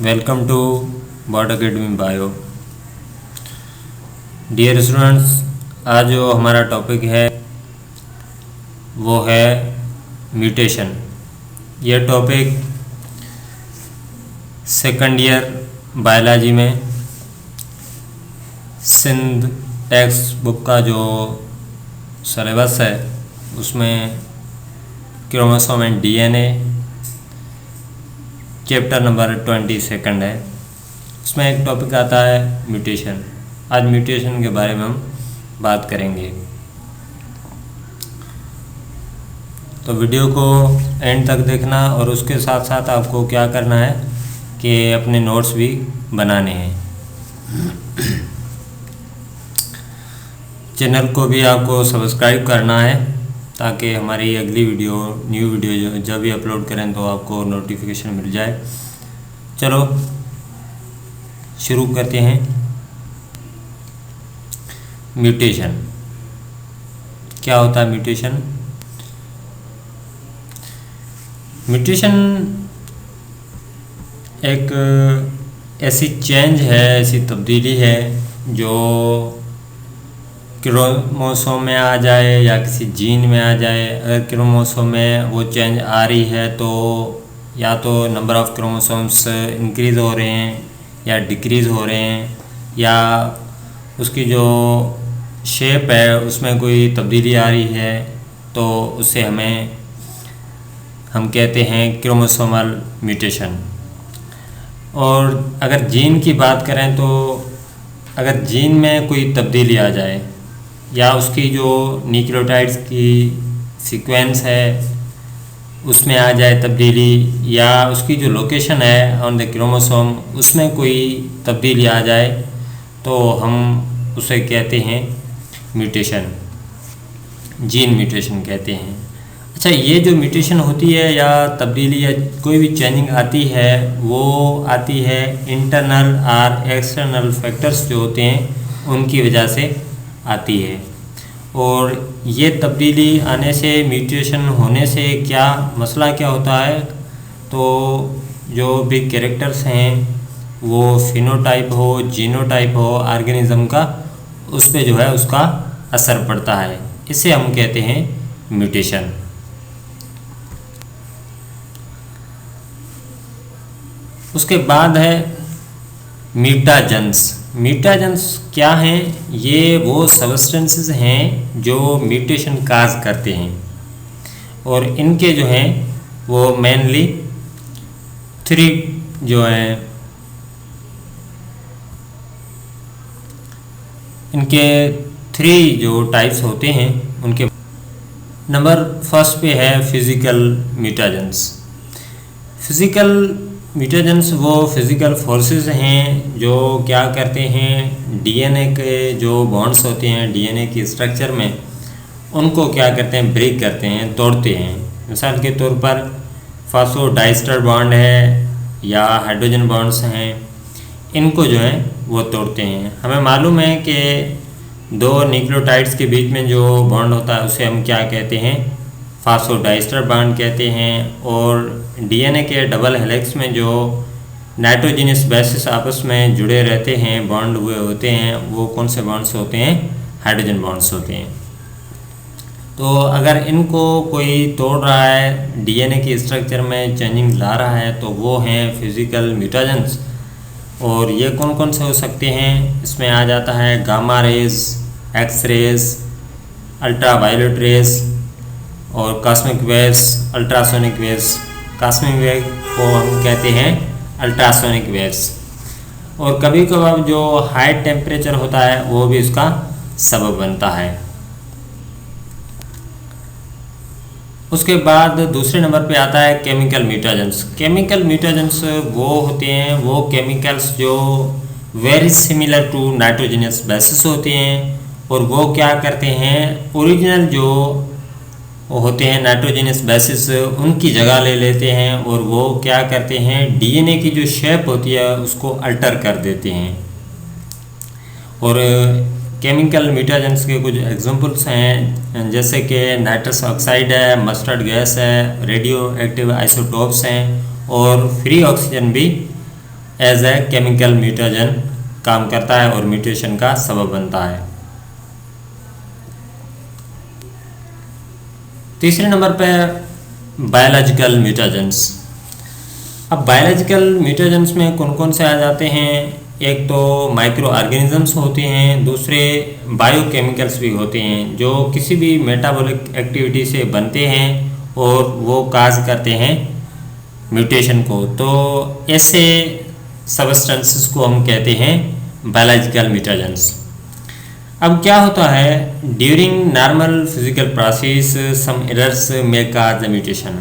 Welcome to bot academy bio. Dear students, आज जो हमारा टॉपिक है वो है म्यूटेशन। यह टॉपिक सेकंड ईयर बायोलॉजी में सिंध टेक्स्ट बुक का जो सिलेबस है उसमें chromosome and DNA chapter number 22 है। उसमें एक टॉपिक आता है म्यूटेशन। आज म्यूटेशन के बारे में हम बात करेंगे, तो वीडियो को एंड तक देखना और उसके साथ साथ आपको क्या करना है कि अपने नोट्स भी बनाने हैं। चैनल को भी आपको सब्सक्राइब करना है ताकि हमारी अगली न्यू वीडियो जब भी अपलोड करें तो आपको नोटिफिकेशन मिल जाए। चलो शुरू करते हैं। म्यूटेशन क्या होता है? म्यूटेशन एक ऐसी चेंज है, ऐसी तब्दीली है जो क्रोमोसोम में आ जाए या किसी जीन में आ जाए। अगर क्रोमोसोम में वो चेंज आ रही है तो या तो नंबर ऑफ़ क्रोमोसोम्स इंक्रीज़ हो रहे हैं या डिक्रीज़ हो रहे हैं, या उसकी जो शेप है उसमें कोई तब्दीली आ रही है, तो उससे हम कहते हैं क्रोमोसोमल म्यूटेशन। और अगर जीन की बात करें तो अगर जीन में कोई तब्दीली आ जाए या उसकी जो न्यूक्लियोटाइड्स की सीक्वेंस है उसमें आ जाए तब्दीली, या उसकी जो लोकेशन है ऑन द क्रोमोसोम उसमें कोई तब्दीली आ जाए, तो हम उसे कहते हैं म्यूटेशन, जीन म्यूटेशन कहते हैं। अच्छा, ये जो म्यूटेशन होती है या तब्दीली या कोई भी चेंजिंग आती है वो आती है इंटरनल और एक्सटर्नल फैक्टर्स जो होते हैं उनकी वजह से आती है। और ये तब्दीली आने से, म्यूटेशन होने से क्या मसला क्या होता है, तो जो भी कैरेक्टर्स हैं वो फिनोटाइप हो, जीनोटाइप हो ऑर्गेनिज्म का, उस पे जो है उसका असर पड़ता है। इसे हम कहते हैं म्यूटेशन। उसके बाद है म्यूटाजेंस। म्यूटाजेंस क्या हैं? ये वो सबस्टेंसेस हैं जो म्यूटेशन काज करते हैं, और इनके जो हैं वो मेनली 3 जो हैं, इनके 3 जो टाइप्स होते हैं उनके नंबर फर्स्ट पे है फिज़िकल म्यूटाजेंस। फिज़िकल म्यूटेजेंस वो फिज़िकल फोर्सेस हैं जो क्या करते हैं, डीएनए के जो बॉन्ड्स होते हैं डीएनए की स्ट्रक्चर में, उनको क्या करते हैं, ब्रेक करते हैं, तोड़ते हैं। मिसाल के तौर पर फॉस्फोडाइस्टर बॉन्ड है या हाइड्रोजन बॉन्ड्स हैं, इनको जो है वो तोड़ते हैं। हमें मालूम है कि 2 न्यूक्लियोटाइड्स के बीच में जो बॉन्ड होता है उसे हम क्या कहते हैं, फॉस्फोडाइस्टर बॉन्ड कहते हैं। और डीएनए के डबल हेलिक्स में जो नाइट्रोजनस बेसिस आपस में जुड़े रहते हैं, बॉन्ड हुए होते हैं, वो कौन से बॉन्ड्स होते हैं, हाइड्रोजन बॉन्ड्स होते हैं। तो अगर इनको कोई तोड़ रहा है, डीएनए की स्ट्रक्चर में चेंजिंग ला रहा है, तो वो हैं फिज़िकल म्यूटेजेंस। और ये कौन कौन से हो सकते हैं? इसमें आ जाता है gamma rays, X rays, ultraviolet rays और cosmic waves, ultrasonic waves. Cosmic wave को हम कहते हैं अल्ट्रासोनिक वेव्स। और कभी कभार जो हाई टेम्परेचर होता है वो भी इसका सबब बनता है। उसके बाद दूसरे नंबर पे आता है केमिकल म्यूटेजेंस। केमिकल म्यूटेजेंस वो होते हैं, वो केमिकल्स जो very similar to nitrogenous bases होते हैं, और वो क्या करते हैं, ओरिजिनल जो होते हैं नाइट्रोजनस बेसिस उनकी जगह ले लेते हैं, और वो क्या करते हैं, डीएनए की जो शेप होती है उसको अल्टर कर देते हैं। और केमिकल म्यूटेजेंस के कुछ एग्जांपल्स हैं, जैसे कि नाइट्रस ऑक्साइड है, मस्टर्ड गैस है, रेडियो एक्टिव आइसोटोप्स हैं, और फ्री ऑक्सीजन भी एज ए केमिकल म्यूटेशन काम करता है और म्यूटेशन का सबब बनता है। तीसरे नंबर पर बायोलॉजिकल म्यूटेशंस। अब बायोलॉजिकल म्यूटेशंस में कौन कौन से आ जाते हैं? एक तो माइक्रो ऑर्गेनिजम्स होते हैं, दूसरे बायोकेमिकल्स भी होते हैं जो किसी भी मेटाबॉलिक एक्टिविटी से बनते हैं और वो काज करते हैं म्यूटेशन को। तो ऐसे सब्सटेंसेस को हम कहते हैं बायोलॉजिकल म्यूटेशंस। अब क्या होता है, during normal physical process some errors में काज द म्यूटेशन।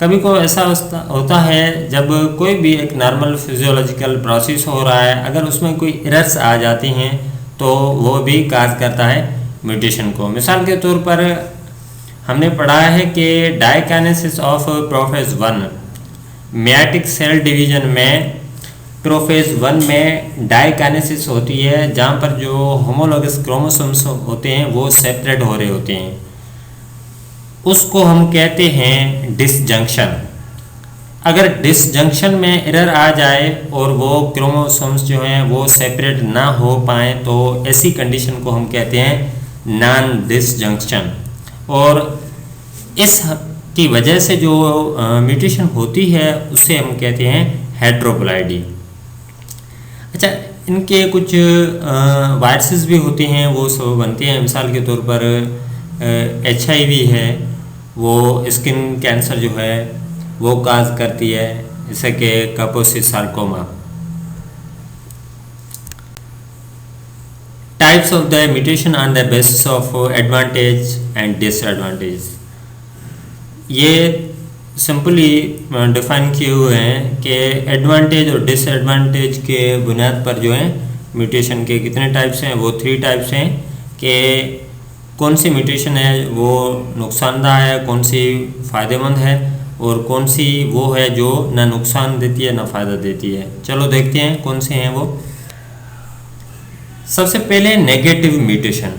कभी को ऐसा होता है जब कोई भी एक नॉर्मल फिजियोलॉजिकल प्रोसेस हो रहा है, अगर उसमें कोई एरर्स आ जाती हैं तो वो भी काज करता है म्यूटेशन को। मिसाल के तौर पर हमने पढ़ा है कि diakinesis of prophase 1 meiotic cell division में प्रोफेज 1 में डायकाइनेसिस होती है, जहाँ पर जो होमोलोगस क्रोमोसोम्स होते हैं वो सेपरेट हो रहे होते हैं, उसको हम कहते हैं डिसजंक्शन। अगर डिसजंक्शन में एरर आ जाए और वो क्रोमोसोम्स जो हैं वो सेपरेट ना हो पाए तो ऐसी कंडीशन को हम कहते हैं नॉन डिसजंक्शन। और इस की वजह से जो म्यूटेशन होती है उसे हम कहते हैं हेट्रोप्लाइडी। अच्छा, इनके कुछ वायरसेस भी होते हैं, वो सब बनते हैं। मिसाल के तौर पर HIV है, वो स्किन कैंसर जो है वो काज करती है, जैसे कि कापोसी sarcoma. Types of the mutation on the basis of advantage and disadvantage, ये सिंपली डिफाइन किए हुए हैं कि एडवांटेज और डिसएडवांटेज के बुनियाद पर जो है म्यूटेशन के कितने टाइप्स हैं। वो 3 टाइप्स हैं कि कौन सी म्यूटेशन है वो नुकसानदायक है, कौन सी फ़ायदेमंद है, और कौन सी वो है जो ना नुकसान देती है ना फ़ायदा देती है। चलो देखते हैं कौन से हैं वो। सबसे पहले नेगेटिव म्यूटेशन।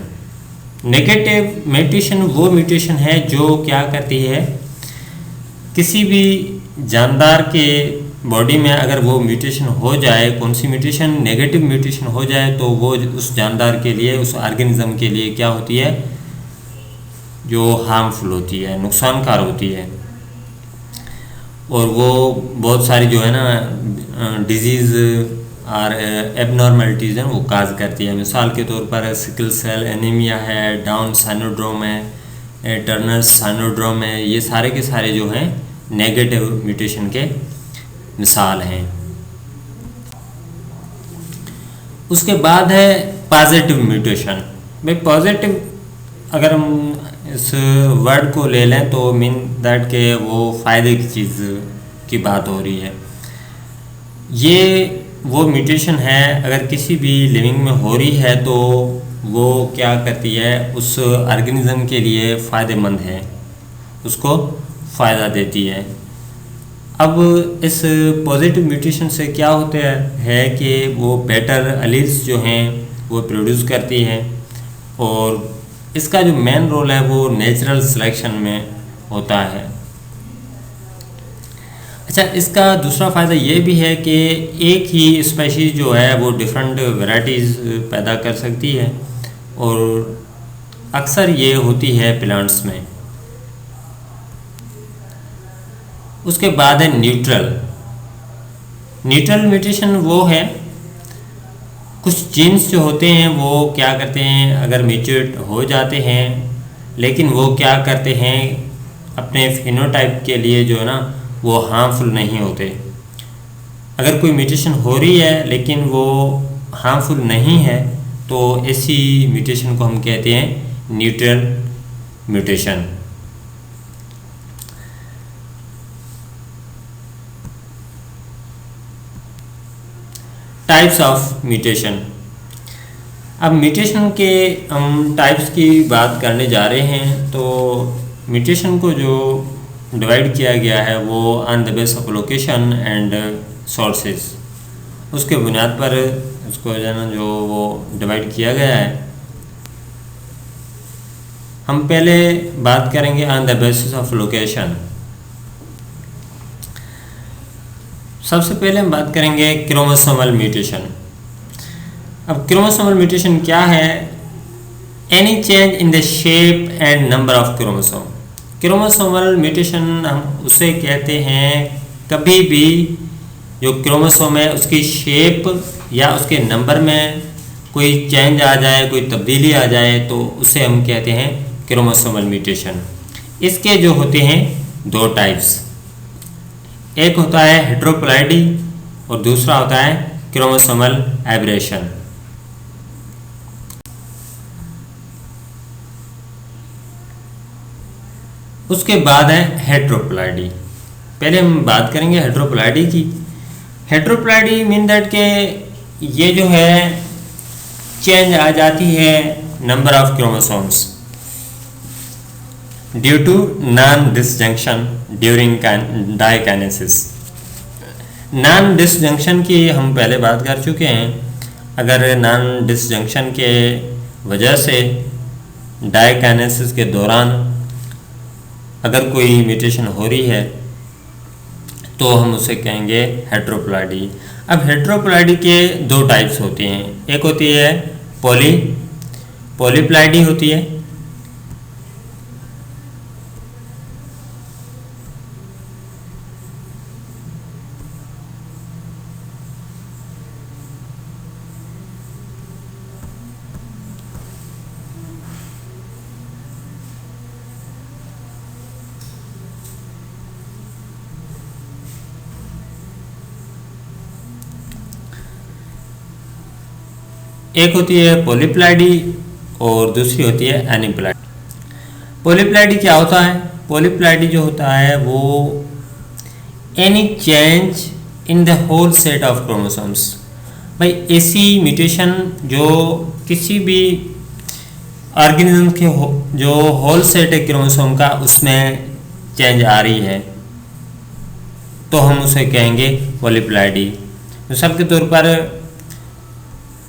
नेगेटिव म्यूटेशन वो म्यूटेशन है जो क्या करती है, किसी भी जानदार के बॉडी में अगर वो म्यूटेशन हो जाए, कौन सी म्यूटेशन, नेगेटिव म्यूटेशन हो जाए, तो वो उस जानदार के लिए, उस ऑर्गेनिज्म के लिए क्या होती है, जो हार्मफुल होती है, नुकसानकार होती है। और वो बहुत सारी जो है ना डिजीज़ और एबनॉर्मलिटीज़ हैं वो काज करती है। मिसाल के तौर पर सिकल सेल एनीमिया है, डाउन सिंड्रोम है, टर्नर सिंड्रोम है, ये सारे के सारे जो हैं नेगेटिव म्यूटेशन के मिसाल हैं। उसके बाद है पॉजिटिव म्यूटेशन। भाई पॉजिटिव अगर हम इस वर्ड को ले लें तो मीन दैट के वो फ़ायदे की चीज़ की बात हो रही है। ये वो म्यूटेशन है अगर किसी भी लिविंग में हो रही है तो वो क्या करती है, उस ऑर्गेनिज्म के लिए फ़ायदेमंद है, उसको फ़ायदा देती है। अब इस पॉजिटिव म्यूटेशन से क्या होता है कि वो बेटर एलील्स जो हैं वो प्रोड्यूस करती है, और इसका जो मेन रोल है वो नेचुरल सिलेक्शन में होता है। अच्छा, इसका दूसरा फ़ायदा ये भी है कि एक ही स्पेशीज़ जो है वो डिफरेंट वैराइटीज़ पैदा कर सकती है, और अक्सर ये होती है प्लांट्स में। उसके बाद है न्यूट्रल। न्यूट्रल म्यूटेशन वो है, कुछ जीन्स जो होते हैं वो क्या करते हैं, अगर म्यूटेट हो जाते हैं, लेकिन वो क्या करते हैं अपने फिनोटाइप के लिए जो है ना वो हार्मफुल नहीं होते। अगर कोई म्यूटेशन हो रही है लेकिन वो हार्मफुल नहीं है तो ऐसी म्यूटेशन को हम कहते हैं neutral mutation. Types of mutation. अब म्यूटेशन के हम टाइप्स की बात करने जा रहे हैं। तो म्यूटेशन को जो डिवाइड किया गया है वो on the base of location and sources, उसके बुनियाद पर उसको जो है ना जो वो डिवाइड किया गया है। हम पहले बात करेंगे on the basis of location. सबसे पहले हम बात करेंगे क्रोमोसोमल म्यूटेशन। अब क्रोमोसोमल म्यूटेशन क्या है? Any change in the shape and number of chromosome. Chromosomal mutation हम उसे कहते हैं कभी भी जो क्रोमोसोम है उसकी शेप या उसके नंबर में कोई चेंज आ जाए, कोई तब्दीली आ जाए, तो उसे हम कहते हैं क्रोमोसोमल म्यूटेशन। इसके जो होते हैं दो टाइप्स, एक होता है हेट्रोप्लाइडी और दूसरा होता है क्रोमोसोमल एब्रेशन। उसके बाद है हेट्रोप्लाइडी। पहले हम बात करेंगे हेट्रोप्लाइडी की। हेट्रोप्लाइडी मीन दैट के ये जो है चेंज आ जाती है number of chromosomes due to non disjunction during diakinesis. Non disjunction की हम पहले बात कर चुके हैं। अगर नॉन डिसजंक्शन के वजह से डायकाइनेसिस के दौरान अगर कोई म्यूटेशन हो रही है तो हम उसे कहेंगे हेट्रोप्लाइडी। अब हेट्रोप्लाइडी के दो टाइप्स होते हैं, एक होती है पॉलीप्लाइडी होती है, एक होती है पॉलीप्लाइडी और दूसरी होती है एनीप्लाइडी। पॉलीप्लाइडी क्या होता है? पॉलीप्लाइडी जो होता है वो any change in the whole set of chromosomes. भाई ऐसी म्यूटेशन जो किसी भी ऑर्गेनिज्म के जो होल सेट है क्रोमोसोम का उसमें चेंज आ रही है तो हम उसे कहेंगे पॉलीप्लाइडी। मिसाल के तौर पर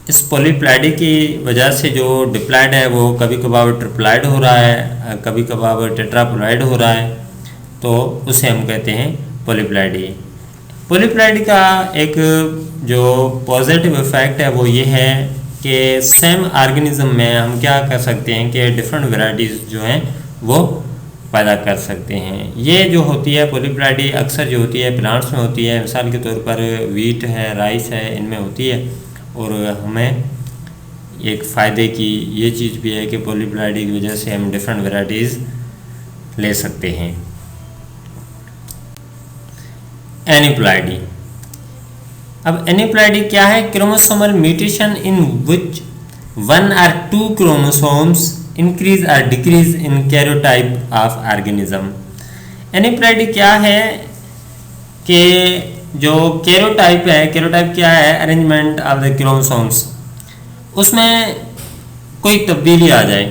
इस पॉलीप्लाइडी की वजह से जो डिप्लाइड है वो कभी कभार ट्रिप्लाइड हो रहा है, कभी कभार टेट्राप्लाइड हो रहा है, तो उसे हम कहते हैं पॉलीप्लाइडी। पॉलीप्लाइडी का एक जो पॉजिटिव इफेक्ट है वो ये है कि सेम ऑर्गेनिज्म में हम क्या कर सकते हैं कि डिफरेंट वेराइटीज़ जो हैं वो पैदा कर सकते हैं। ये जो होती है पॉलीप्लाइडी अक्सर जो होती है प्लांट्स में होती है। मिसाल के तौर पर वीट है, राइस है, इनमें होती है। और हमें एक फ़ायदे की ये चीज़ भी है कि पॉलीप्लाइडी की वजह से हम डिफरेंट वेराइटीज़ ले सकते हैं। एनीप्लाइडी। अब एनीप्लाइडी क्या है? Chromosomal mutation in which one or two chromosomes increase or decrease in karyotype of organism. Aneuploidy क्या है कि जो कैरियोटाइप है, कैरियोटाइप क्या है? अरेंजमेंट ऑफ द क्रोमोसोम्स, उसमें कोई तब्दीली आ जाए,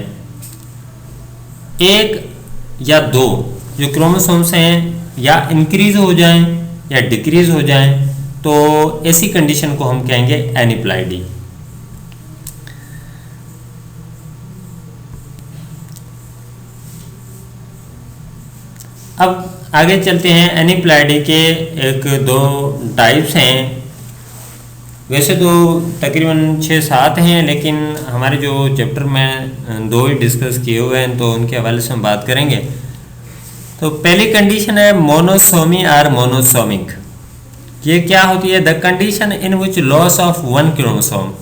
एक या दो जो क्रोमोसोम्स हैं या इंक्रीज हो जाएं या डिक्रीज हो जाएं, तो ऐसी कंडीशन को हम कहेंगे एनीप्लाइडी। अब आगे चलते हैं। एनीप्लाइडी के एक दो टाइप्स हैं, वैसे तो तकरीबन 6-7 हैं, लेकिन हमारे जो चैप्टर में दो ही डिस्कस किए हुए हैं तो उनके हवाले से हम बात करेंगे। तो पहली कंडीशन है मोनोसोमी और मोनोसोमिक। ये क्या होती है? The condition in which loss of one chromosome.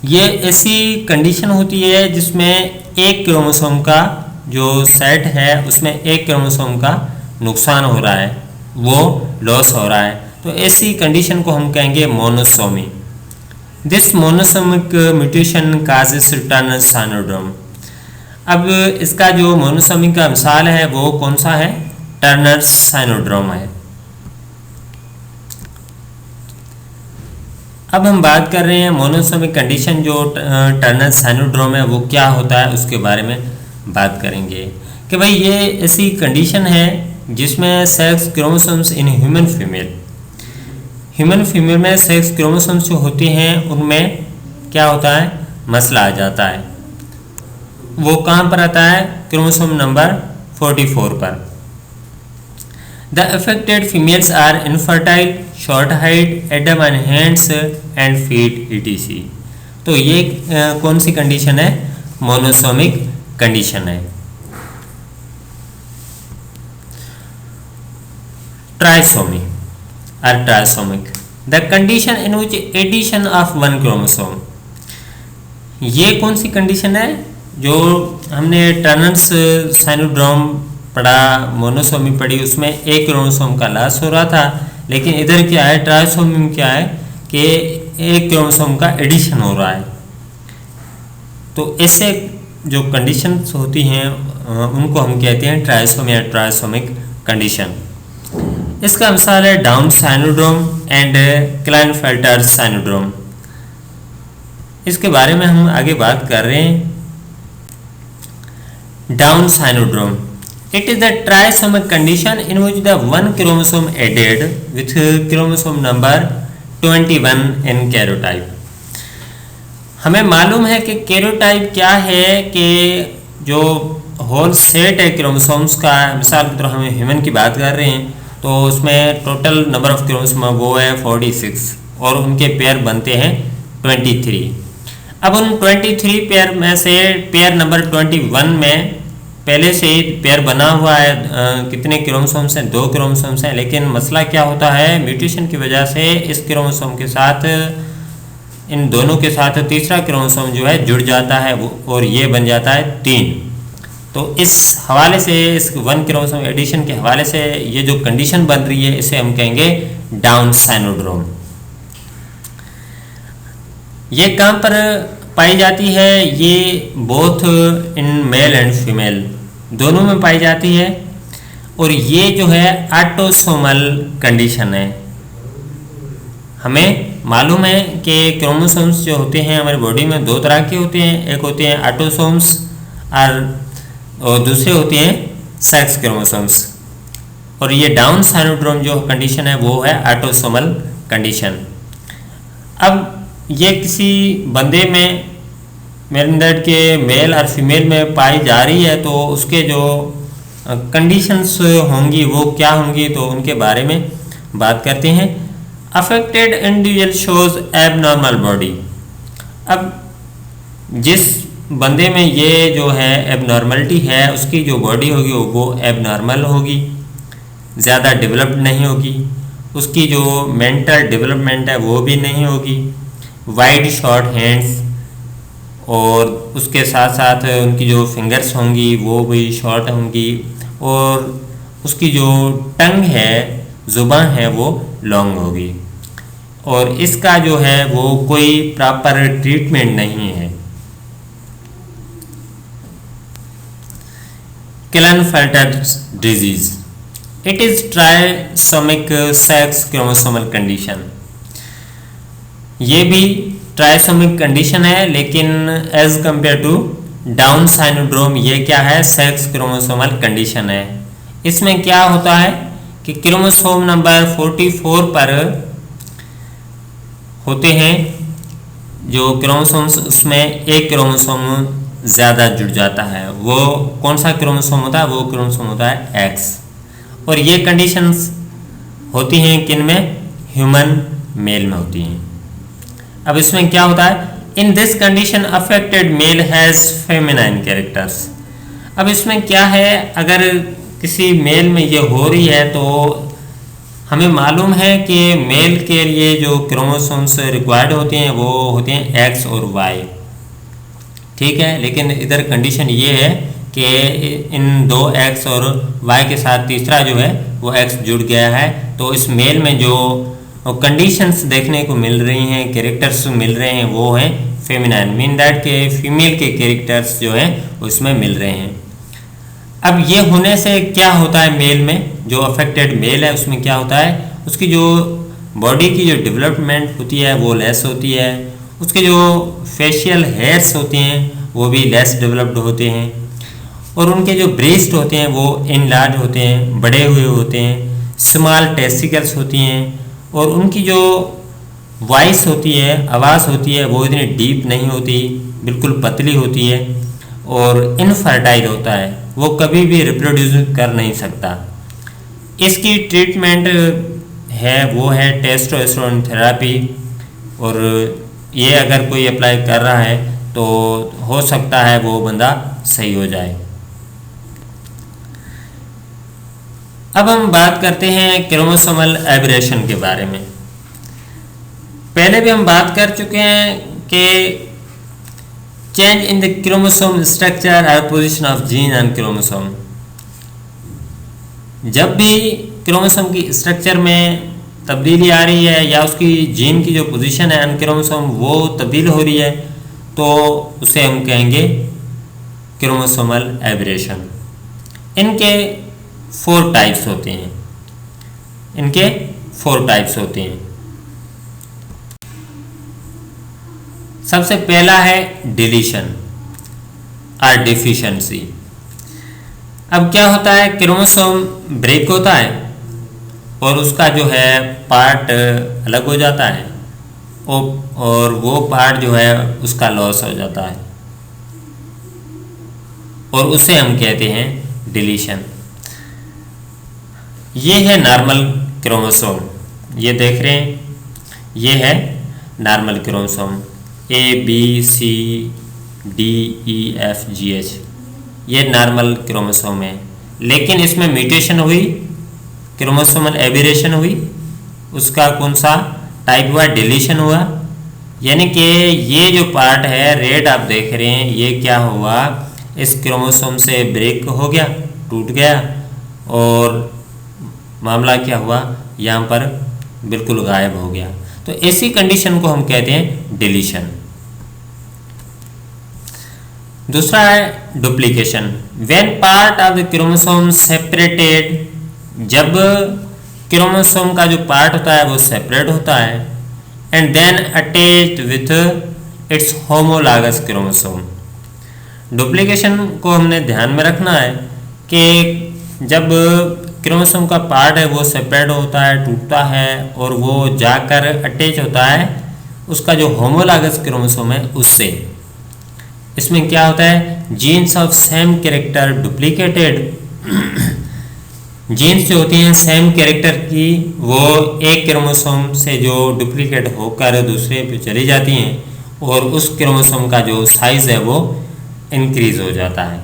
ये ऐसी कंडीशन होती है जिसमें एक क्रोमोसोम का जो सेट है उसमें एक क्रोमोसोम का नुकसान हो रहा है, वो लॉस हो रहा है, तो ऐसी कंडीशन को हम कहेंगे monosomy. This monosomic mutation causes Turner syndrome. अब इसका जो मोनोसोमी का मिसाल है वो कौन सा है? टर्नर सिंड्रोम है। अब हम बात कर रहे हैं मोनोसोमिक कंडीशन जो टर्नर सिंड्रोम है वो क्या होता है उसके बारे में बात करेंगे कि भाई ये ऐसी कंडीशन है जिसमें sex chromosomes in human female में सेक्स क्रोमोसोम्स जो होते हैं उनमें क्या होता है? मसला आ जाता है। वो कहाँ पर आता है? क्रोमोसोम नंबर 44 पर। The affected females are infertile, short height, edema hands and feet etc। तो ये कौन सी कंडीशन है? मोनोसोमिक कंडीशन है। ट्राइसोमी और trisomic, the condition in which addition of one chromosome. ये कौन सी कंडीशन है? जो हमने टर्नर्स साइनोड्रोम पढ़ा, मोनोसोमी पढ़ी, उसमें एक क्रोमोसोम का लॉस हो रहा था, लेकिन इधर क्या है, ट्राइसोमी में क्या है कि एक क्रोमोसोम का एडिशन हो रहा है। तो ऐसे जो कंडीशंस होती हैं उनको हम कहते हैं ट्राइसोमी या ट्राइसोमिक कंडीशन। इसका मिसाल है Down syndrome and Klinefelter syndrome. इसके बारे में हम आगे बात कर रहे हैं। Down syndrome, it is the trisomic condition in which the one chromosome added with chromosome number 21 in karyotype। हमें मालूम है कि कैरियोटाइप क्या है, कि जो होल सेट है क्रोमोसोम्स का, मिसाल के तौर हम ह्यूमन की बात कर रहे हैं तो उसमें टोटल नंबर ऑफ क्रोमोसोम वो है 46 और उनके पेयर बनते हैं 23। अब उन 23 पेयर में से पेयर नंबर 21 में पहले से ही पेयर बना हुआ है, कितने क्रोमोसोम्स हैं? 2 क्रोमोसोम्स हैं। लेकिन मसला क्या होता है, म्यूटेशन की वजह से इस क्रोमोसोम के साथ, इन दोनों के साथ तीसरा क्रोमोसोम जो है जुड़ जाता है और ये बन जाता है 3। तो इस हवाले से, इस वन क्रोमोसोम एडिशन के हवाले से ये जो कंडीशन बन रही है इसे हम कहेंगे डाउन साइनोड्रोम। ये कहाँ पर पाई जाती है? ये both in male and female दोनों में पाई जाती है, और ये जो है ऑटोसोमल कंडीशन है। हमें मालूम है कि क्रोमोसोम्स जो होते हैं हमारी बॉडी में 2 तरह के होते हैं, एक होते हैं ऑटोसोम्स और दूसरे होते हैं सेक्स क्रोमोसोम्स। और ये डाउन साइनोड्रोम जो कंडीशन है वो है ऑटोसोमल कंडीशन। अब ये किसी बंदे में मेरिंडर्ड के मेल और फीमेल में पाई जा रही है तो उसके जो कंडीशंस होंगी वो क्या होंगी, तो उनके बारे में बात करते हैं। Affected individual shows abnormal body. अब जिस बंदे में ये जो है एबनॉर्मलिटी है उसकी जो बॉडी होगी वो एबनॉर्मल होगी, ज़्यादा डेवलप्ड नहीं होगी। उसकी जो मेंटल डेवलपमेंट है वो भी नहीं होगी। वाइड शॉर्ट हैंड्स, और उसके साथ साथ उनकी जो फिंगर्स होंगी वो भी शॉर्ट होंगी, और उसकी जो टंग है, ज़ुबान है, वो लॉन्ग होगी। और इसका जो है वो कोई प्रॉपर ट्रीटमेंट नहीं है। Klinefelter disease, it is trisomic sex chromosomal condition. ये भी ट्राइसोमिक कंडीशन है, लेकिन एज कंपेयर टू डाउन साइनोड्रोम ये क्या है? सेक्स क्रोमोसोमल कंडीशन है। इसमें क्या होता है कि क्रोमोसोम नंबर 44 पर होते हैं जो क्रोमोसोम्स, उसमें एक क्रोमोसोम ज़्यादा जुड़ जाता है। वो कौन सा क्रोमोसोम होता है? वो क्रोमोसोम होता है एक्स। और ये कंडीशंस होती हैं किन में? ह्यूमन मेल में होती हैं। अब इसमें क्या होता है? In this condition affected male has feminine characters. अब इसमें क्या है, अगर किसी मेल में ये हो रही है तो हमें मालूम है कि मेल के लिए जो क्रोमोसोम्स रिक्वायर्ड होते हैं वो होते हैं एक्स और वाई, ठीक है। लेकिन इधर कंडीशन ये है कि इन 2 एक्स और वाई के साथ तीसरा जो है वो एक्स जुड़ गया है, तो इस मेल में जो कंडीशंस देखने को मिल रही हैं, कैरेक्टर्स मिल रहे हैं, वो हैं फेमिनाइन, मीन दैट के फीमेल के कैरेक्टर्स जो हैं उसमें मिल रहे हैं। अब ये होने से क्या होता है, मेल में जो अफेक्टेड मेल है उसमें क्या होता है, उसकी जो बॉडी की जो डेवलपमेंट होती है वो लेस होती है, उसके जो फेशियल हेयर्स होते हैं वो भी लेस डेवलप्ड होते हैं, और उनके जो ब्रेस्ट होते हैं वो इनलार्ज होते हैं, बड़े हुए होते हैं, स्मॉल टेस्टिकल्स होती हैं, और उनकी जो वॉइस होती है, आवाज़ होती है, वो इतनी डीप नहीं होती, बिल्कुल पतली होती है, और इनफर्टाइल होता है, वो कभी भी रिप्रोड्यूस कर नहीं सकता। इसकी ट्रीटमेंट है वो है टेस्टोस्टेरोन थेरेपी, और ये अगर कोई अप्लाई कर रहा है तो हो सकता है वो बंदा सही हो जाए। अब हम बात करते हैं क्रोमोसोमल एबरेशन के बारे में। पहले भी हम बात कर चुके हैं कि change in the chromosome structure or position of gene on chromosome, जब भी क्रोमोसोम की स्ट्रक्चर में तब्दीली आ रही है या उसकी जीन की जो पोजीशन है ऑन क्रोमोसोम वो तब्दील हो रही है तो उसे हम कहेंगे क्रोमोसोमल एबरेशन। इनके 4 टाइप्स होते हैं, इनके 4 टाइप्स होते हैं। सबसे पहला है डिलीशन और डिफिशिएंसी। अब क्या होता है, क्रोमोसोम ब्रेक होता है और उसका जो है पार्ट अलग हो जाता है और वो पार्ट जो है उसका लॉस हो जाता है और उसे हम कहते हैं डिलीशन। ये है नॉर्मल क्रोमोसोम, ये देख रहे हैं, ये है नॉर्मल क्रोमोसोम ABCDEFGH, ये नॉर्मल क्रोमोसोम है। लेकिन इसमें म्यूटेशन हुई, क्रोमोसोमल एबरेशन हुई, उसका कौन सा टाइप हुआ, डिलीशन हुआ। यानी कि ये जो पार्ट है रेड आप देख रहे हैं, ये क्या हुआ, इस क्रोमोसोम से ब्रेक हो गया, टूट गया और मामला क्या हुआ, यहाँ पर बिल्कुल गायब हो गया। तो ऐसी कंडीशन को हम कहते हैं डिलीशन। दूसरा है duplication, when part of the chromosome separated, जब क्रोमोसोम का जो पार्ट होता है वो सेपरेट होता है, and then attached with its homologous chromosome. Duplication को हमने ध्यान में रखना है कि जब क्रोमोसोम का पार्ट है वो सेपरेट होता है, टूटता है और वो जाकर अटैच होता है उसका जो होमोलॉगस क्रोमोसोम है उससे। इसमें क्या होता है, genes of same character duplicated, genes जो होती हैं सेम कैरेक्टर की वो एक क्रोमोसोम से जो डुप्लीकेट होकर दूसरे पे चली जाती हैं और उस क्रोमोसोम का जो साइज है वो इंक्रीज हो जाता है।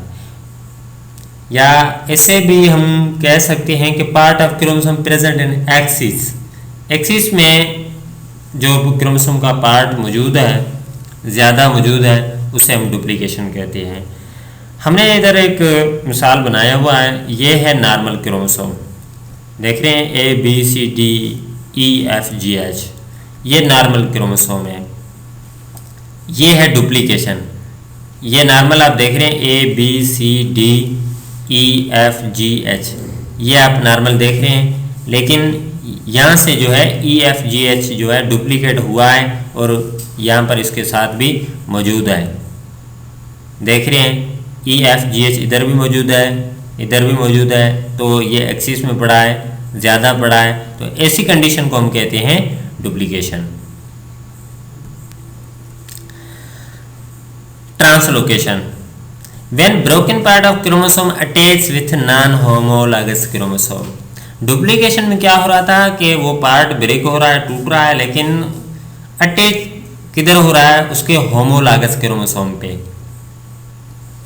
या ऐसे भी हम कह सकते हैं कि part of chromosome present in axis, axis में जो क्रोमोसोम का पार्ट मौजूद है, ज़्यादा मौजूद है, उसे हम डुप्लीकेशन कहते हैं। हमने इधर एक मिसाल बनाया हुआ है, ये है नॉर्मल क्रोमोसोम, देख रहे हैं ABCDEFGH, ये नॉर्मल क्रोमोसोम है। ये है डुप्लीकेशन, ये नॉर्मल आप देख रहे हैं ABCDEFGH, ये आप नॉर्मल देख रहे हैं, लेकिन यहाँ से जो है EFGH जो है डुप्लीकेट हुआ है और यहाँ पर इसके साथ भी मौजूद है। देख रहे हैं EFGH इधर भी मौजूद है, इधर भी मौजूद है, तो ये एक्सिस में पड़ा है, ज़्यादा पड़ा है, तो ऐसी कंडीशन को हम कहते हैं duplication. Translocation, when broken part of chromosome attach with non homologous chromosome. Duplication में क्या हो रहा था कि वो पार्ट ब्रेक हो रहा है, टूट रहा है, लेकिन अटैच किधर हो रहा है, उसके होमोलॉगस क्रोमोसोम पे।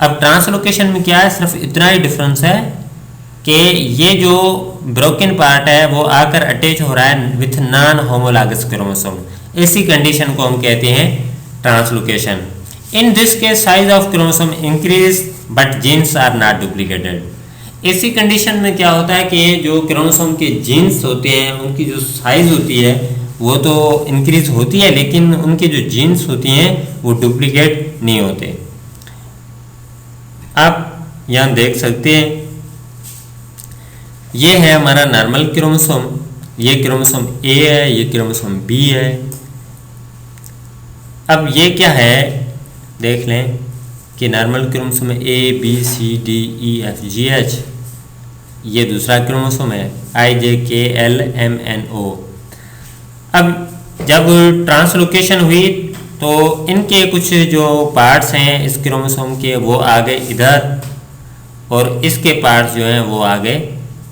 अब ट्रांसलोकेशन में क्या है, सिर्फ इतना ही डिफरेंस है कि ये जो ब्रोकन पार्ट है वो आकर अटैच हो रहा है विथ नॉन होमोलॉगस क्रोमोसोम। ऐसी कंडीशन को हम कहते हैं translocation. In this case size of chromosome increase but genes are not duplicated. ऐसी कंडीशन में क्या होता है कि जो क्रोमोसोम के जीन्स होते हैं उनकी जो साइज होती है वो तो इंक्रीज होती है, लेकिन उनकी जो जीन्स होती हैं वो डुप्लीकेट नहीं होते। आप यहाँ देख सकते हैं, ये है हमारा नॉर्मल क्रोमोसोम, ये क्रोमोसोम ए है, ये क्रोमोसोम बी है। अब ये क्या है, देख लें कि नॉर्मल क्रोमोसोम ABCDEFGH, ये दूसरा क्रोमोसोम है IJKLMNO। अब जब ट्रांसलोकेशन हुई तो इनके कुछ जो पार्ट्स हैं इस क्रोमोसोम के वो आ गए इधर और इसके पार्ट्स जो हैं वो आ गए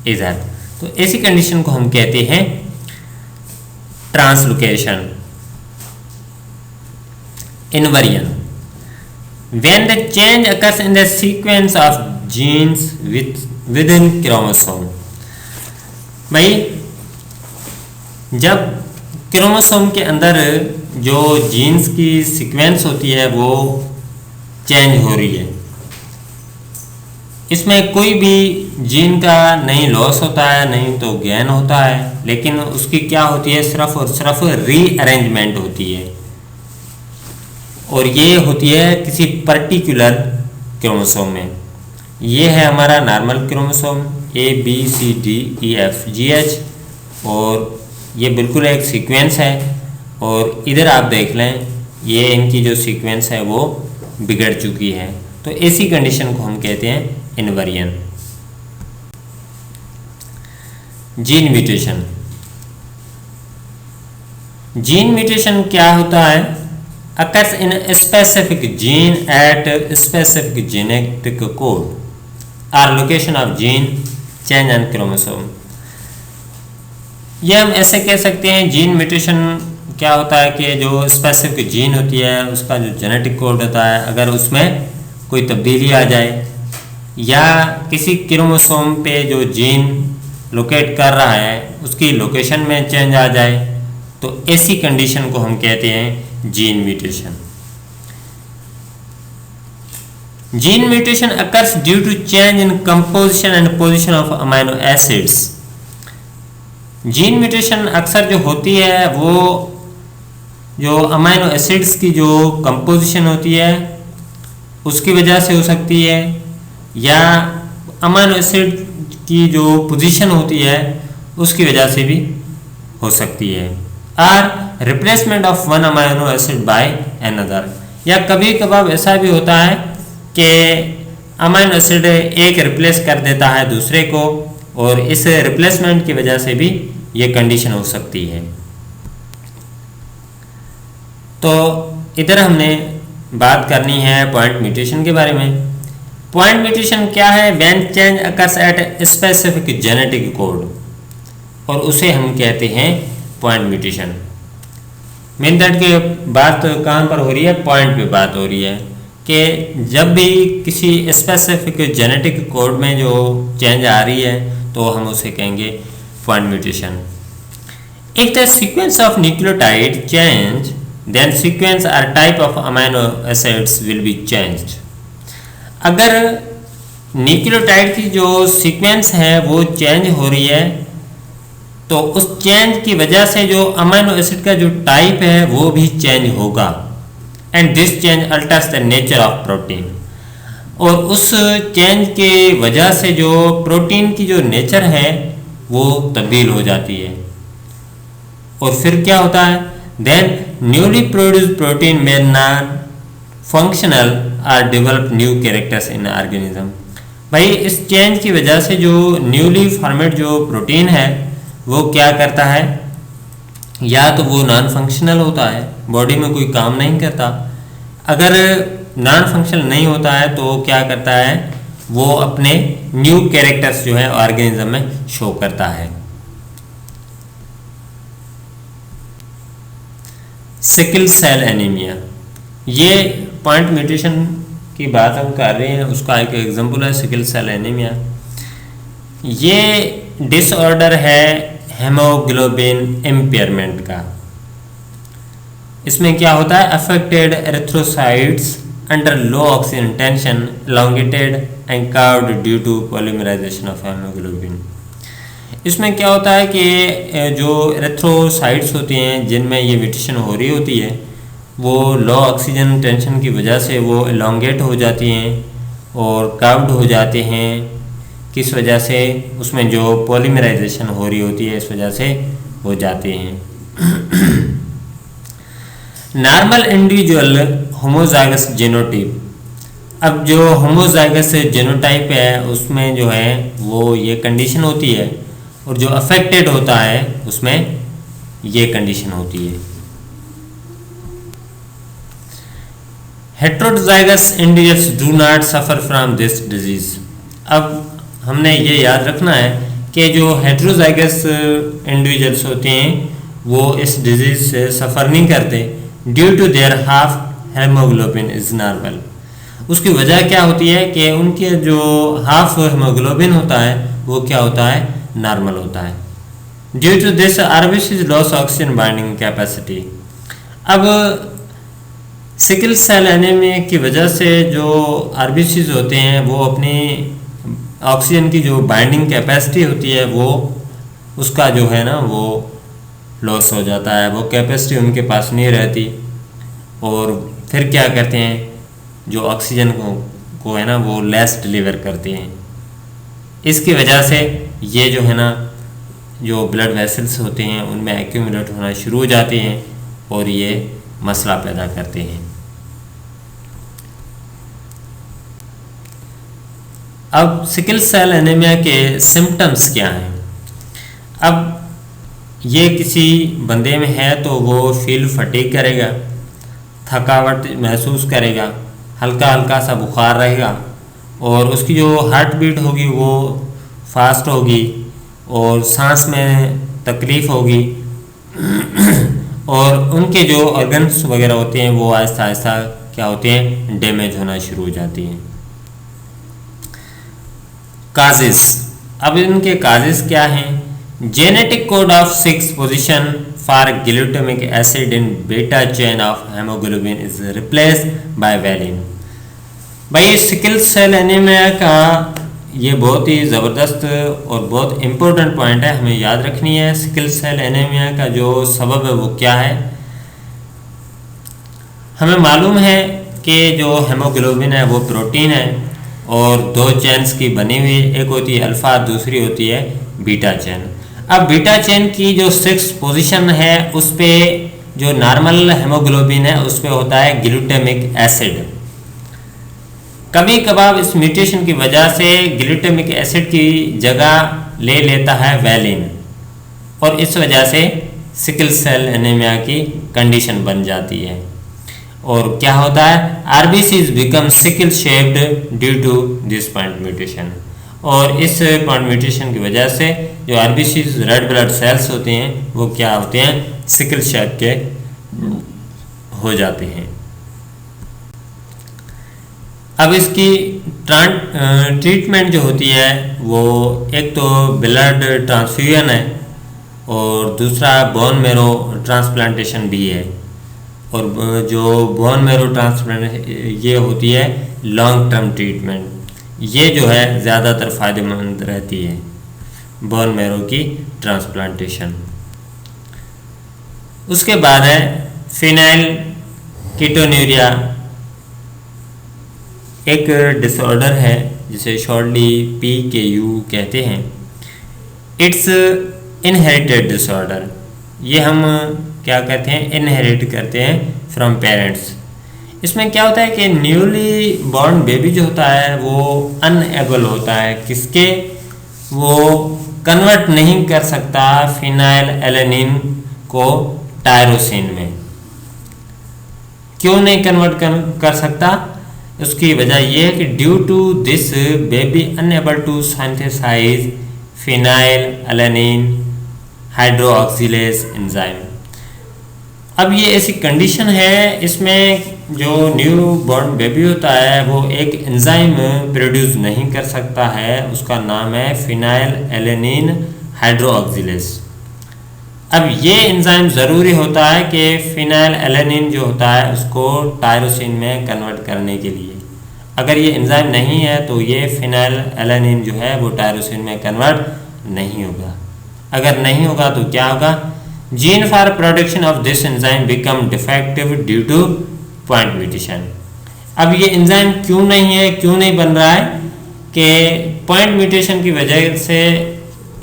इधर। तो ऐसी कंडीशन को हम कहते हैं translocation, inversion. When the change occurs in the sequence of genes within chromosome. भाई जब क्रोमोसोम के अंदर जो जीन्स की सीक्वेंस होती है वो चेंज हो रही है, इसमें कोई भी जीन का नहीं लॉस होता है नहीं तो गेन होता है, लेकिन उसकी क्या होती है, सिर्फ और सिर्फ रीअरेंजमेंट होती है, और ये होती है किसी पर्टिकुलर क्रोमोसोम में। ये है हमारा नॉर्मल क्रोमोसोम ABCDEFGH, और ये बिल्कुल एक सीक्वेंस है, और इधर आप देख लें ये इनकी जो सीक्वेंस है वो बिगड़ चुकी है, तो ऐसी कंडीशन को हम कहते हैं inversion. Gene mutation. Gene mutation क्या होता है, occurs in a specific gene at a specific genetic code or location of gene change on chromosome। ये हम ऐसे कह सकते हैं, जीन म्यूटेशन क्या होता है कि जो स्पेसिफिक जीन होती है उसका जो जेनेटिक कोड होता है, अगर उसमें कोई तब्दीली आ जाए या किसी क्रोमोसोम पे जो जीन लोकेट कर रहा है उसकी लोकेशन में चेंज आ जाए, तो ऐसी कंडीशन को हम कहते हैं gene mutation. Gene mutation occurs due to change in composition and position of amino acids। Gene mutation अक्सर जो होती है वो जो अमाइनो एसिड्स की जो कंपोजिशन होती है उसकी वजह से हो सकती है, या अमाइनो एसिड की जो पोजीशन होती है उसकी वजह से भी हो सकती है, और replacement of one amino acid by another, या कभी कभार ऐसा भी होता है कि अमाइनो एसिड एक रिप्लेस कर देता है दूसरे को, और इस रिप्लेसमेंट की वजह से भी ये कंडीशन हो सकती है। तो इधर हमने बात करनी है पॉइंट म्यूटेशन के बारे में। पॉइंट म्यूटेशन क्या है, when change occurs at specific genetic code, और उसे हम कहते हैं पॉइंट म्यूटेशन। मेन दैट की बात कहाँ पर हो रही है, पॉइंट पे बात हो रही है कि जब भी किसी स्पेसिफिक जेनेटिक कोड में जो चेंज आ रही है तो हम उसे कहेंगे point mutation. If the sequence of nucleotide change then sequence or type of amino acids will be changed. अगर न्यूक्लियोटाइड की जो सीक्वेंस है वो चेंज हो रही है तो उस चेंज की वजह से जो अमाइनो एसिड का जो टाइप है वो भी चेंज होगा, and this change altars the nature of protein, और उस चेंज के वजह से जो प्रोटीन की जो नेचर है वो तब्दील हो जाती है। और फिर क्या होता है, देन न्यूली प्रोड्यूस्ड प्रोटीन में non functional or develop new characters in organism. भाई इस चेंज की वजह से जो न्यूली फॉर्मेड जो प्रोटीन है वो क्या करता है, या तो वो नॉन फंक्शनल होता है, बॉडी में कोई काम नहीं करता, अगर नॉन फंक्शनल नहीं होता है तो क्या करता है, वो अपने न्यू कैरेक्टर्स जो है ऑर्गेनिज्म में शो करता है। सिकल सेल एनीमिया, ये पॉइंट म्यूटेशन की बात हम कर रहे हैं, उसका एक एग्जांपल है सिकल सेल एनीमिया। ये डिसऑर्डर है हेमोग्लोबिन इम्पेयरमेंट का। इसमें क्या होता है, affected erythrocytes under low oxygen tension elongated and curved due to polymerization of hemoglobin। इसमें क्या होता है कि जो एरिथ्रोसाइट्स होती हैं जिनमें ये म्यूटेशन हो रही होती है वो लो ऑक्सीजन टेंशन की वजह से वो elongate हो जाती हैं और कर्व्ड हो जाते हैं। किस वजह से, उसमें जो पॉलीमराइजेशन हो रही होती है इस वजह से हो जाते हैं। नॉर्मल इंडिविजुअल होमोजाइगस जीनोटाइप, अब जो होमोजाइगस जीनोटाइप है उसमें जो है वो ये कंडीशन होती है, और जो अफेक्टेड होता है उसमें ये कंडीशन होती है। Heterozygous individuals do not suffer from this disease. अब हमने ये याद रखना है कि जो हेट्रोजाइगस इंडिविजुअल्स होते हैं वो इस डिजीज से सफ़र नहीं करते due to their half hemoglobin is normal. उसकी वजह क्या होती है कि उनके जो हाफ हेमोग्लोबिन होता है वो क्या होता है, नॉर्मल होता है। Due to this RBCs lose oxygen binding capacity. अब सिकल सेल एनीमिया की वजह से जो आरबीसीज होते हैं वो अपनी ऑक्सीजन की जो बाइंडिंग कैपेसिटी होती है वो उसका जो है ना वो लॉस हो जाता है, वो कैपेसिटी उनके पास नहीं रहती और फिर क्या करते हैं, जो ऑक्सीजन को है ना वो लेस डिलीवर करते हैं। इसकी वजह से ये जो है ना जो ब्लड वेसल्स होते हैं उनमें एक्यूमुलेट होना शुरू हो जाते हैं और ये मसला पैदा करते हैं। अब सिकल सेल एनीमिया के सिम्टम्स क्या हैं। अब ये किसी बंदे में है तो वो फील फटीग करेगा, थकावट महसूस करेगा, हल्का हल्का सा बुखार रहेगा और उसकी जो हार्ट बीट होगी वो फास्ट होगी और सांस में तकलीफ़ होगी और उनके जो ऑर्गन्स वगैरह होते हैं वो आहिस्ता आहिस्ता क्या होते हैं, डैमेज होना शुरू हो जाती हैं। काजेस। अब इनके काजेस क्या हैं। Genetic code of 6 position for glutamic acid in beta chain of haemoglobin is replaced by valine. भाई सिकल सेल एनीमिया का ये बहुत ही ज़बरदस्त और बहुत इम्पोर्टेंट पॉइंट है, हमें याद रखनी है। सिकल सेल एनीमिया का जो सबब है वो क्या है। हमें मालूम है कि जो हेमोग्लोबिन है वो प्रोटीन है और 2 चेन्स की बनी हुई, एक होती है अल्फ़ा, दूसरी होती है बीटा चेन। अब बीटा चेन की जो 6 पोजीशन है उस पर जो नॉर्मल हेमोग्लोबिन है उस पर होता है ग्लूटामिक एसिड। कभी कभार इस म्यूटेशन की वजह से ग्लूटामिक एसिड की जगह ले लेता है वैलिन और इस वजह से सिकल सेल एनीमिया की कंडीशन बन जाती है। और क्या होता है, RBCs become sickle shaped due to this point mutation. और इस पॉइंट म्यूटेशन की वजह से जो आरबीसीज रेड ब्लड सेल्स होते हैं वो क्या होते हैं, सिकल शेप के हो जाते हैं। अब इसकी ट्रीटमेंट जो होती है वो एक तो ब्लड ट्रांसफ्यूजन है और दूसरा बोन मेरो ट्रांसप्लांटेशन भी है। और जो बोन मेरो ट्रांसप्लांट ये होती है लॉन्ग टर्म ट्रीटमेंट, ये जो है ज़्यादातर फ़ायदेमंद रहती है बोन मेरो की ट्रांसप्लांटेशन। उसके बाद है फिनाइल कीटोन्यूरिया, एक डिसऑर्डर है जिसे शॉर्टली PKU कहते हैं। इट्स इनहेरिटेड डिसऑर्डर, ये हम क्या कहते हैं, इनहेरिट करते हैं फ्रॉम पेरेंट्स। इसमें क्या होता है कि न्यूली बॉर्न बेबी जो होता है वो अनएबल होता है किसके, वो कन्वर्ट नहीं कर सकता फिनाइल एलेनिन को टायरोसिन में। क्यों नहीं कन्वर्ट कर सकता, उसकी वजह यह है कि due to this baby unable to synthesise phenylalanine hydroxylase enzyme. अब ये ऐसी कंडीशन है, इसमें जो न्यू बॉर्न बेबी होता है वो एक एंजाइम प्रोड्यूस नहीं कर सकता है, उसका नाम है फिनाइल एलेनिन हाइड्रोक्सिलेज। अब ये एंजाइम ज़रूरी होता है कि फिनाइल एलेनिन जो होता है उसको टायरोसिन में कन्वर्ट करने के लिए। अगर ये एंजाइम नहीं है तो ये फिनाइल एलेनिन जो है वो टायरोसिन में कन्वर्ट नहीं होगा। अगर नहीं होगा तो क्या होगा, gene for production of this enzyme become defective due two point mutation. अब ये एंजाइम क्यों नहीं है, क्यों नहीं बन रहा है कि पॉइंट म्यूटेशन की वजह से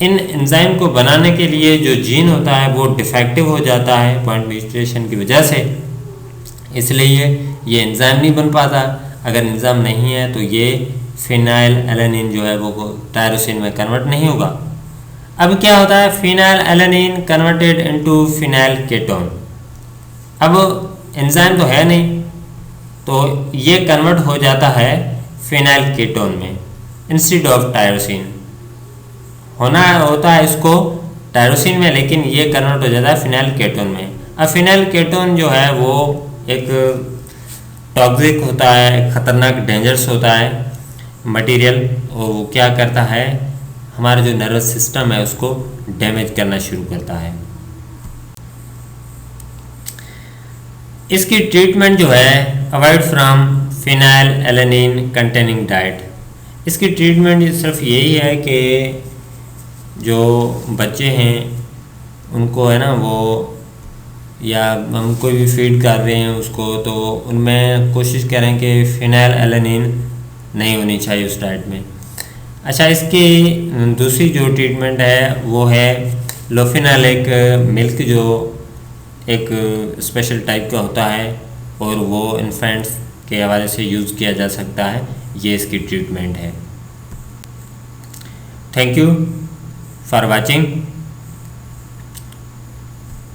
इन एंजाइम को बनाने के लिए जो जीन होता है वो डिफेक्टिव हो जाता है पॉइंट म्यूटेशन की वजह से, इसलिए ये एंजाइम नहीं बन पाता। अगर एंजाइम नहीं है तो ये फिनाइल एलेनिन जो है वो टायरोसिन में कन्वर्ट नहीं होगा। अब क्या होता है, phenyl alanine converted into phenyl ketone. अब एंजाइम तो है नहीं तो ये कन्वर्ट हो जाता है फिनाइल कीटोन में इंस्टेड ऑफ टायरोसिन। होना होता है इसको टायरोसिन में, लेकिन ये कन्वर्ट हो जाता है फिनाइल केटोन में। अब फिनाइल केटोन जो है वो एक टॉक्सिक होता है, खतरनाक डेंजरस होता है मटेरियल, और वो क्या करता है, हमारा जो नर्वस सिस्टम है उसको डैमेज करना शुरू करता है। इसकी ट्रीटमेंट जो है, avoid from phenyl alanine containing diet. इसकी ट्रीटमेंट सिर्फ यही है कि जो बच्चे हैं उनको है ना, वो या हम कोई भी फीड कर रहे हैं उसको, तो उनमें कोशिश करें कि फिनाइल एलेनिन नहीं होनी चाहिए उस डाइट में। अच्छा, इसकी दूसरी जो ट्रीटमेंट है वो है लोफिनालिक मिल्क, जो एक स्पेशल टाइप का होता है और वो इन्फेंट्स के हवाले से यूज़ किया जा सकता है। ये इसकी ट्रीटमेंट है। Thank you for watching.